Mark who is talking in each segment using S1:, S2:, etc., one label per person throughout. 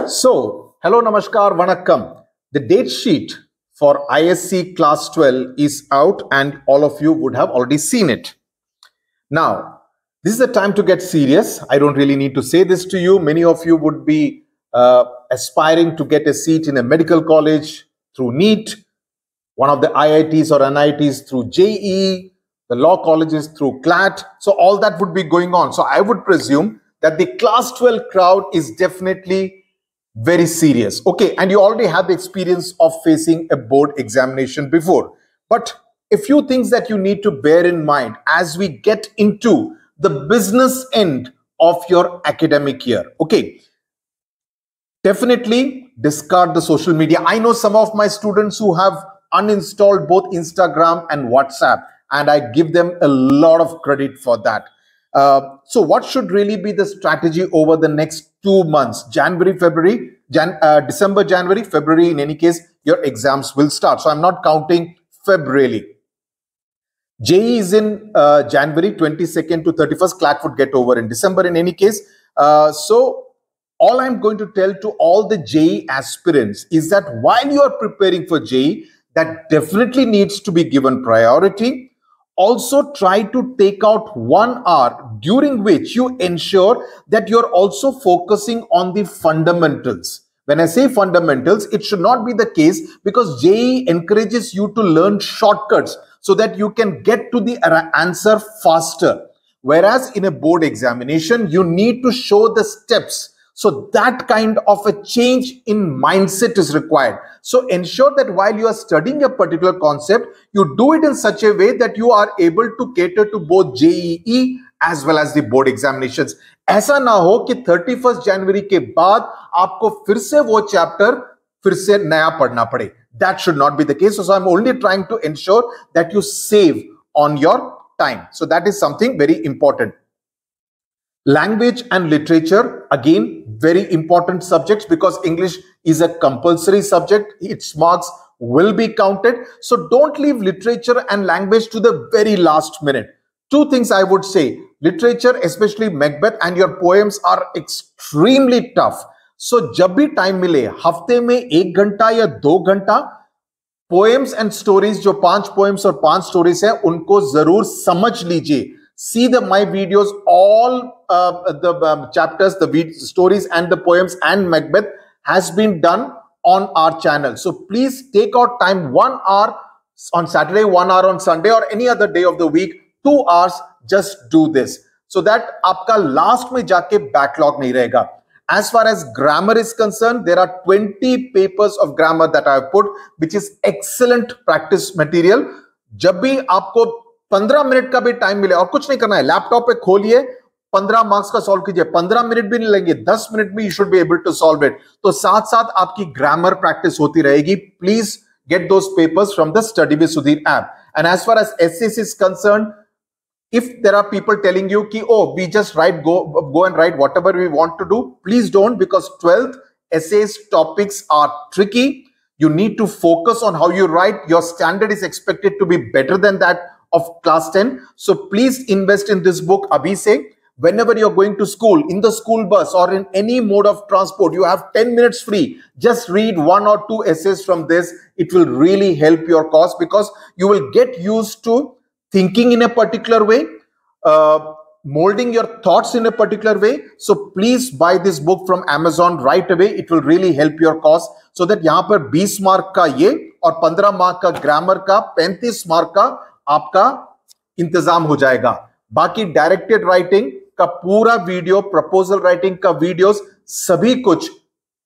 S1: So, hello, namaskar, vanakkam. The date sheet for ISC class 12 is out and all of you would have already seen it. Now, this is the time to get serious. I don't really need to say this to you. Many of you would be aspiring to get a seat in a medical college through NEET, one of the IITs or NITs through JEE, the law colleges through CLAT. So all that would be going on. So I would presume that the class 12 crowd is definitely very serious. Okay, and you already have the experience of facing a board examination before. But a few things that you need to bear in mind as we get into the business end of your academic year. Okay, definitely discard the social media. I know some of my students who have uninstalled both Instagram and WhatsApp, and I give them a lot of credit for that. So what should really be the strategy over the next 2 months? January, February, December, January, February, in any case, your exams will start. So I'm not counting February. JEE is in January 22nd to 31st. CLAT would get over in December in any case. So all I'm going to tell to all the JEE aspirants is that while you are preparing for JEE, that definitely needs to be given priority. Also try to take out 1 hour during which you ensure that you're also focusing on the fundamentals. When I say fundamentals, it should not be the case because JEE encourages you to learn shortcuts so that you can get to the answer faster. Whereas in a board examination, you need to show the steps. So that kind of a change in mindset is required. So ensure that while you are studying a particular concept, you do it in such a way that you are able to cater to both JEE as well as the board examinations. ऐसा ना हो कि 31st January के बाद आपको फिर से वो चैप्टर फिर से नया पढ़ना पड़े. That should not be the case. So I'm only trying to ensure that you save on your time. So that is something very important. Language and literature, again, very important subjects because English is a compulsory subject. Its marks will be counted. So don't leave literature and language to the very last minute. 2 things I would say. Literature, especially Macbeth and your poems are extremely tough. So जब भी time मिले, हफ्ते में 1 घंटा या 2 घंटा poems and stories, जो 5 poems और 5 stories हैं, उनको जरूर समझ लीजिए. See my videos, all the chapters, the stories and the poems and Macbeth has been done on our channel. So please take out time, 1 hour on Saturday, 1 hour on Sunday or any other day of the week, 2 hours, just do this. So that आपका last में जाके backlog नहीं रहेगा. As far as grammar is concerned, there are 20 papers of grammar that I have put, which is excellent practice material. जब भी आपको 15 minute का भी टाइम मिले और कुछ नहीं करना है, लैपटॉप पे खोलिए, 15 मार्क्स का सॉल्व कीजिए. 15 मिनट भी नहीं लेंगे, 10 मिनट में you should be able to solve it. तो साथ साथ आपकी ग्रामर प्रैक्टिस होती रहेगी. Please get those papers from the study with Sudhir app. And as far as essays is concerned, if there are people telling you ki, oh, we just go and write whatever we want to do, please don't, because 12th essays topics are tricky. You need to focus on how you write. Your standard is expected to be better than that of class 10. So please invest in this book abhi se. Whenever you're going to school, in the school bus or in any mode of transport, you have 10 minutes free. Just read 1 or 2 essays from this. It will really help your cause because you will get used to thinking in a particular way, molding your thoughts in a particular way. So please buy this book from Amazon right away. It will really help your cause so that यहाँ पर 20 mark का ये और 15 mark का grammar का 35 mark का आपका इंतजाम हो जाएगा. बाकी डायरेक्टेड राइटिंग का पूरा वीडियो, प्रपोजल राइटिंग का वीडियोस, सभी कुछ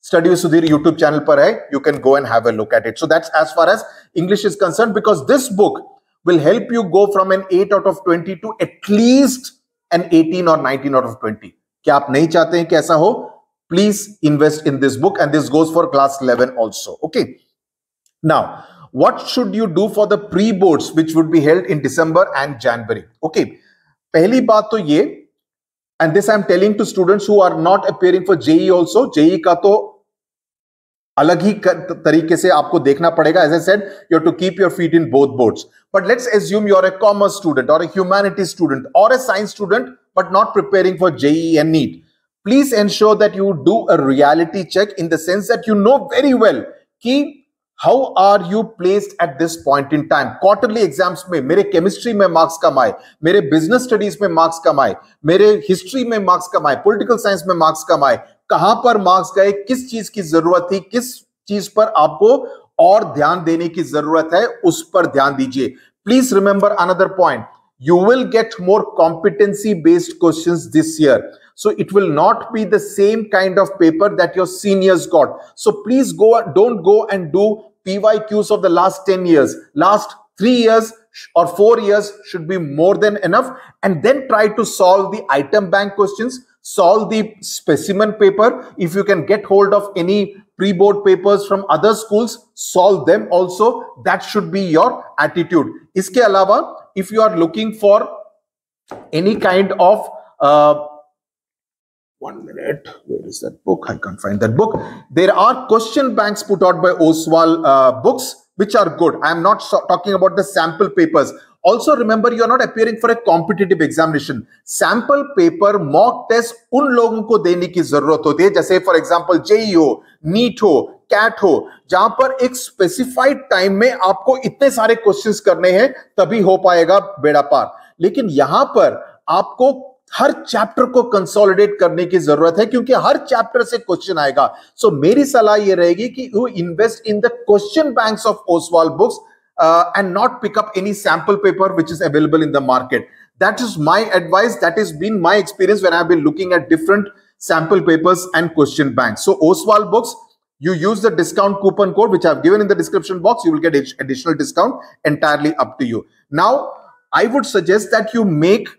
S1: study with Sudhir YouTube channel पर है. You can go and have a look at it. So that's as far as English is concerned, because this book will help you go from an 8 out of 20 to at least an 18 or 19 out of 20. क्या आप नहीं चाहते हैं कि ऐसा हो? Please invest in this book, and this goes for class 11 also. Okay. Now, what should you do for the pre-boards which would be held in December and January? Okay. पहली बात तो ये, and this I'm telling to students who are not appearing for JEE also. JEE का तो अलग ही तरीके से आपको देखना पड़ेगा. As I said, you have to keep your feet in both boards. But let's assume you are a commerce student or a humanities student or a science student, but not preparing for JEE and NEET. please ensure that you do a reality check in the sense that you know very well कि how are you placed at this point in time. Quarterly exams में मेरे chemistry में marks कम आए, मेरे business studies में marks कम आए, मेरे history में marks कम आए, political science में marks कम आए, कहां पर marks गए, किस चीज की जरूरत थी, किस चीज पर आपको और ध्यान देने की जरूरत है, उस पर ध्यान दीजिए. Please remember another point. You will get more competency based questions this year. So it will not be the same kind of paper that your seniors got. So please don't go and do PYQs of the last 10 years. Last 3 years or 4 years should be more than enough. And then try to solve the item bank questions, solve the specimen paper. If you can get hold of any pre-board papers from other schools, solve them also. That should be your attitude. Iske alawa, if you are looking for any kind of 1 minute, where is that book? I can't find that book. There are question banks put out by Oswal books, which are good. I am not talking about the sample papers. Also remember, you are not appearing for a competitive examination. Sample paper, mock test, उन लोगों को देने की जरूरत होती है, जैसे for example JEE हो, NEET हो, CAT हो, जहां पर एक specified time में आपको इतने सारे questions करने हैं, तभी हो पाएगा बेड़ा पार. लेकिन यहां पर आपको हर चैप्टर को कंसोलिडेट करने की जरूरत है, क्योंकि हर चैप्टर से क्वेश्चन आएगा. सो मेरी सलाह यह रहेगी कि you invest in the question banks of Oswal books and not pick up any sample paper which is available in the market. That is my advice. That has been my experience when I've been looking at different sample papers and question banks. So Oswal books, you use the discount coupon code which I've given in the description box. You will get additional discount, entirely up to you. Now I would suggest that you make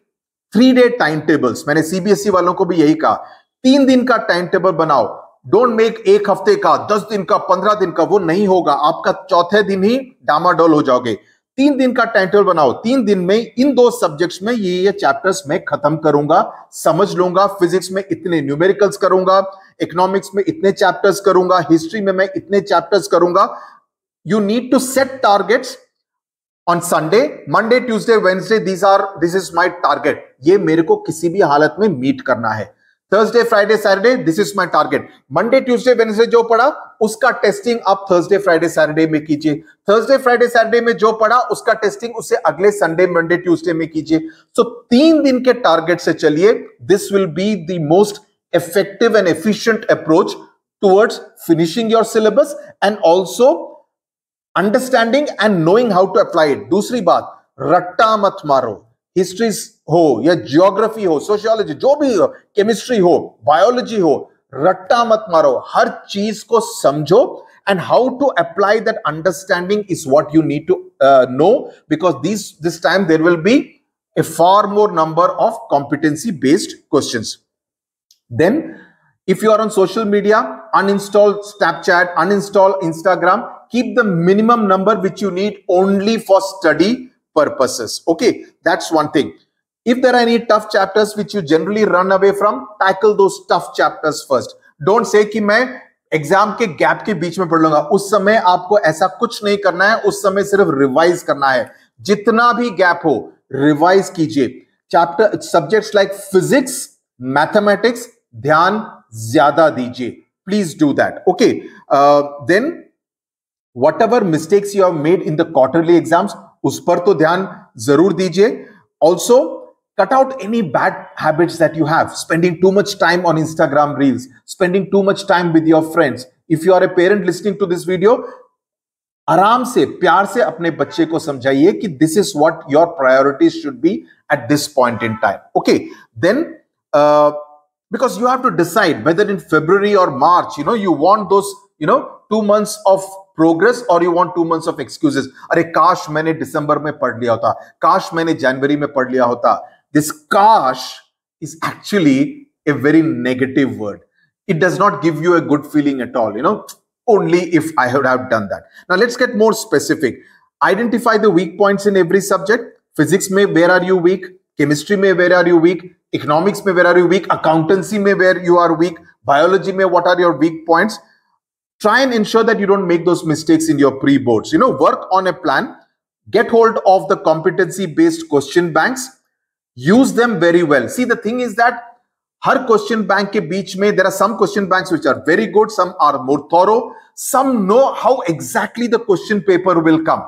S1: 3-day timetables. मैंने CBSE वालों को भी यही कहा, 3 दिन का time table बनाओ. Don't make 1 हफ्ते का, 10 दिन का, 15 दिन का. वो नहीं होगा. आपका चौथे दिन ही डामाडोल हो जाओगे. 3 दिन का टाइम टेबल बनाओ. 3 दिन में इन 2 सब्जेक्ट्स में ये चैप्टर्स मैं खत्म करूंगा, समझ लूंगा. फिजिक्स में इतने न्यूमेरिकल्स करूंगा, इकोनॉमिक्स में इतने चैप्टर्स करूंगा, हिस्ट्री में मैं इतने चैप्टर्स करूंगा. You need to set targets on Sunday, Monday, Tuesday, Wednesday. This is my target. ये मेरे को किसी भी हालत में मीट करना है. Thursday, Friday, Saturday, this is my target. Monday, Tuesday, Wednesday जो पढ़ा उसका टेस्टिंग आप Thursday, Friday, Saturday में कीजिए. Thursday, Friday, Saturday में जो पढ़ा उसका टेस्टिंग उससे अगले Sunday, Monday, Tuesday में कीजिए. So 3 दिन के टारगेट से चलिए. This will be the most effective and efficient approach towards finishing your syllabus and also understanding and knowing how to apply it. दूसरी बात, रट्टा मत मारो. हिस्ट्री हो या जियोग्राफी हो, सोशियोलॉजी, जो भी हो, केमिस्ट्री हो, बायोलॉजी हो, रट्टा मत मारो. हर चीज को समझो and how to apply that understanding is what you need to know, because this time there will be a far more number of competency based questions. Then if you are on social media, uninstall Snapchat, uninstall Instagram. Keep the minimum number which you need only for study purposes. Okay, that's one thing. If there are any tough chapters which you generally run away from, tackle those tough chapters first. Don't say कि मैं exam के gap के बीच में पढ़ लूंगा. उस समय आपको ऐसा कुछ नहीं करना है. उस समय सिर्फ रिवाइज करना है. जितना भी गैप हो रिवाइज कीजिए. Chapter subjects like physics, mathematics ध्यान ज्यादा दीजिए. Please do that. Okay, then whatever mistakes you have made in the quarterly exams, उस पर तो ध्यान जरूर दीजिए. Also, cut out any bad habits that you have. Spending too much time on Instagram reels, spending too much time with your friends. If you are a parent listening to this video, आराम से प्यार से अपने बच्चे को समझाइए कि this is what your priorities should be at this point in time. Okay, then because you have to decide whether in February or March, you want those, 2 months of progress or you want 2 months of excuses. अरे काश मैंने दिसंबर में पढ़ लिया होता, काश मैंने जनवरी में पढ़ लिया होता. This kash is actually a very negative word. It does not give you a good feeling at all, only if I would have done that. Now let's get more specific. Identify the weak points in every subject. Physics में where are you weak? Chemistry में where are you weak? Economics में where are you weak? Accountancy में where you are weak? Biology में what are your weak points? Try and ensure that you don't make those mistakes in your pre-boards. Work on a plan. Get hold of the competency-based question banks. Use them very well. See, the thing is that हर question bank के बीच में there are some question banks which are very good, some are more thorough, some know how exactly the question paper will come,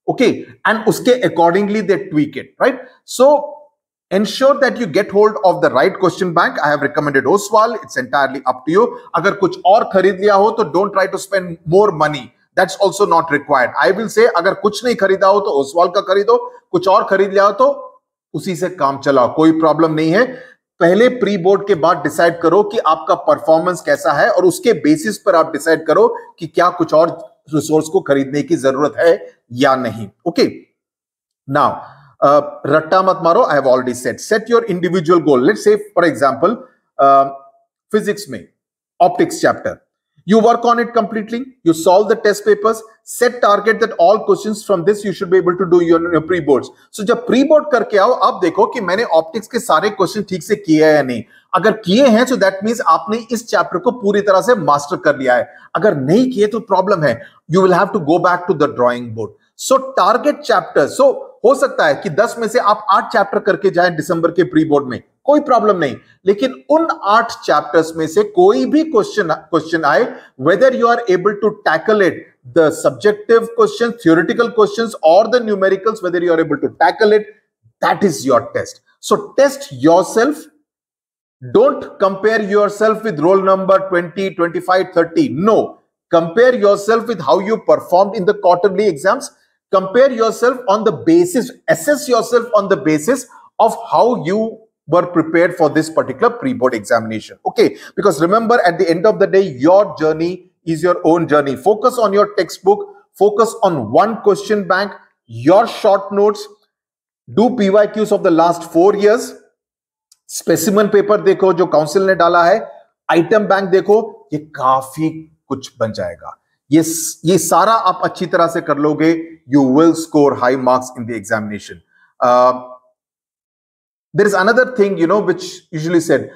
S1: okay, and उसके accordingly they tweak it, right? So ensure that you get hold of the right question bank. I have recommended Oswal. It's entirely up to you. अगर कुछ और खरीद लिया हो तो don't try to spend more money. That's also not required. I will say अगर कुछ नहीं खरीदा हो तो Oswal का खरीदो, कुछ और खरीद लिया हो तो उसी से काम चलाओ, कोई प्रॉब्लम नहीं है। पहले प्री बोर्ड के बाद डिसाइड करो कि आपका परफॉर्मेंस कैसा है और उसके बेसिस पर आप डिसाइड करो कि क्या कुछ और रिसोर्स को खरीदने की जरूरत है या नहीं। ओके, नाउ रट्टा मत मारो, I have already set, set your individual goal. Let's say for example physics में optics chapter, you work on it completely, you solve the test papers, set target that all questions from this you should be able to do your pre boards. So जब pre board करके आओ, आप देखो कि मैंने optics के सारे question ठीक से किए हैं या नहीं। अगर किए हैं तो दैट मींस आपने इस चैप्टर को पूरी तरह से मास्टर कर लिया है। अगर नहीं किए तो प्रॉब्लम है, you will have to go back to the drawing board. So target chapter, so हो सकता है कि 10 में से आप 8 चैप्टर करके जाएं दिसंबर के प्री बोर्ड में, कोई प्रॉब्लम नहीं, लेकिन उन 8 चैप्टर्स में से कोई भी क्वेश्चन आए, whether you are able to tackle it, the subjective questions, theoretical questions or the numericals, whether you are able to tackle it, that is your test. So test yourself. Don't compare yourself with roll number 20, 25, 30. No, compare yourself with how you performed in the quarterly exams. Compare yourself on the basis, assess yourself on the basis of how you were prepared for this particular pre-board examination. Okay, because remember, at the end of the day, your journey is your own journey. Focus on your textbook, focus on one question bank, your short notes, do PYQs of the last 4 years, specimen paper देखो जो council ने डाला है, item bank देखो, ये काफी कुछ बन जाएगा। ये सारा आप अच्छी तरह से कर लोगे, you will score high marks in the examination. There is another thing, which usually said,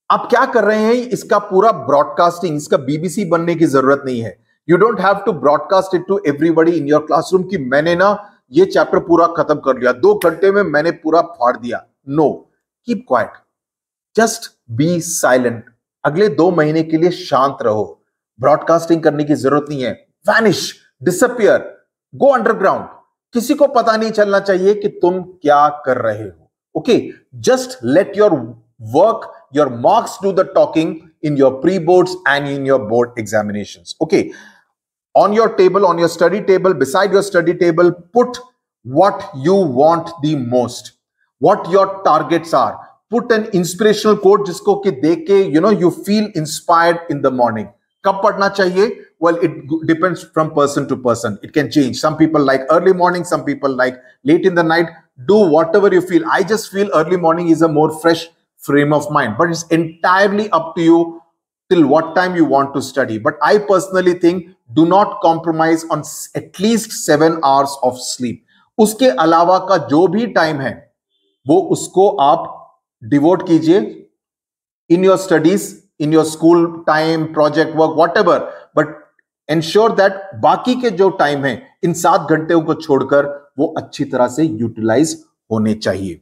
S1: आप क्या कर रहे हैं, इसका पूरा ब्रॉडकास्टिंग, इसका बीबीसी बनने की जरूरत नहीं है। You don't have to broadcast it to everybody in your classroom कि मैंने ना ये चैप्टर पूरा खत्म कर लिया, 2 घंटे में मैंने पूरा फाड़ दिया। No, keep quiet, just be silent. अगले 2 महीने के लिए शांत रहो, ब्रॉडकास्टिंग करने की जरूरत नहीं है। Vanish, disappear, go underground. किसी को पता नहीं चलना चाहिए कि तुम क्या कर रहे हो। Okay, just let your work, your marks do the talking in your pre-boards and in your board examinations. Okay, on your table, on your study table, beside your study table, put what you want the most, what your targets are. Put an inspirational quote जिसको कि देख के you feel inspired in the morning. कब पढ़ना चाहिए? Well, it depends from person to person. It can change. Some people like early morning, some people like late in the night. Do whatever you feel. I just feel early morning is a more fresh frame of mind, but it's entirely up to you till what time you want to study. But I personally think do not compromise on at least 7 hours of sleep. उसके अलावा का जो भी time है वो उसको आप devote कीजिए in your studies, in your school time, project work, whatever. But ensure that बाकी के जो टाइम है इन 7 घंटे को छोड़कर वो अच्छी तरह से यूटिलाइज होने चाहिए।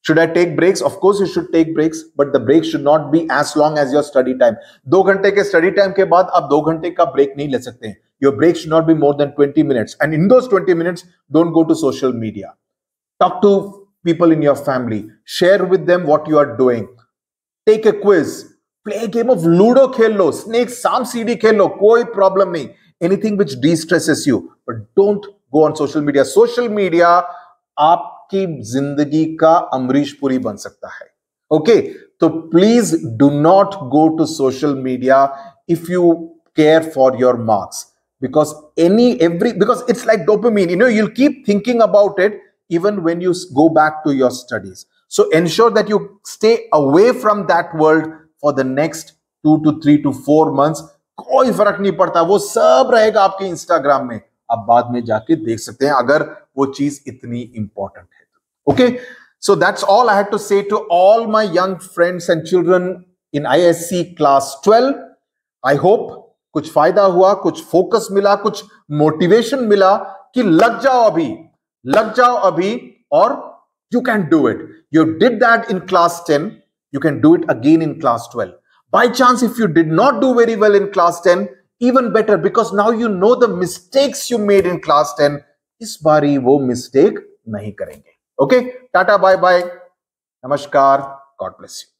S1: Should I take breaks? Of course you should take breaks, but the break should not be as long as your study time. 2 घंटे के स्टडी टाइम के बाद आप 2 घंटे का ब्रेक नहीं ले सकते हैं। Your break should not be more than 20 minutes. And in those 20 minutes, don't go to social media. Talk to people in your family. Share with them what you are doing. Take a quiz. Play a game of Ludo खेल लो, Snake Sam CD खेल लो, कोई problem नहीं। Anything which de-stresses you, but don't go on social media. Social media आपकी जिंदगी का अमरीश पुरी बन सकता है। Okay, तो please do not go to social media if you care for your marks, because because it's like dopamine. You'll keep thinking about it even when you go back to your studies. So ensure that you stay away from that world for the next 2 to 3 to 4 months. कोई फर्क नहीं पड़ता, वो सब रहेगा आपके Instagram में, आप बाद में जाके देख सकते हैं अगर वो चीज इतनी इंपॉर्टेंट है। Okay, so that's all I had to say to all my young friends and children in ISC class 12. I hope कुछ फायदा हुआ, कुछ फोकस मिला, कुछ मोटिवेशन मिला कि लग जाओ अभी और you can do it. You did that in class 10. you can do it again in class 12. By chance, if you did not do very well in class 10, even better, because now you know the mistakes you made in class 10. इस बारी वो mistake नहीं करेंगे. Okay, tata, bye bye, namaskar, God bless you.